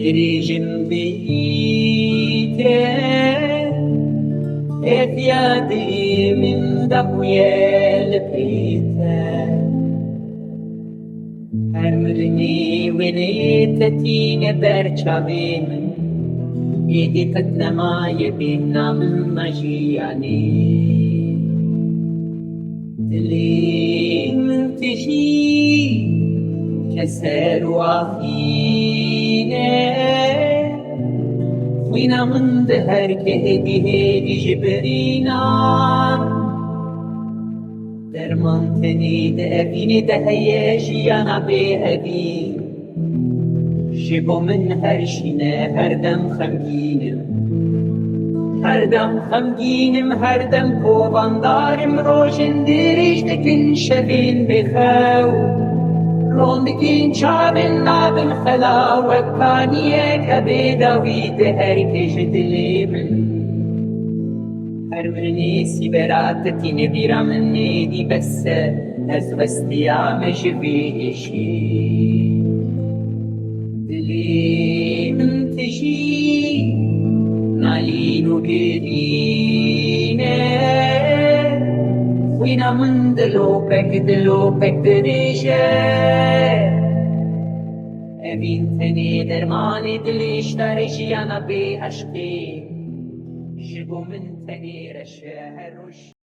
Dirigim bite et yadim da buyel pite Hermrini winitine berchavin Idit nama yebinam majiyani Dilim tishi كسر وافينه وينا من دهر كهدي هدي جبرينا درمان تني دهبيني دهيشي أنا بهدي شبو من هرشينه هردم خمگینم هردم کوباندارم روشن دریش دکن شبین بخو روندگین چابن نابن خلا وکانیه کبیداوید هرکش دلیمن هرمنی سیبراتتی نبیرم نیدی بس از وستیامش بیشی دلیمن تشی نالینو گرینه وينا من دلوبك دريشة أمين تني درماني دليش تاريشي أنا بي عشقي شبو من تني رشة هروش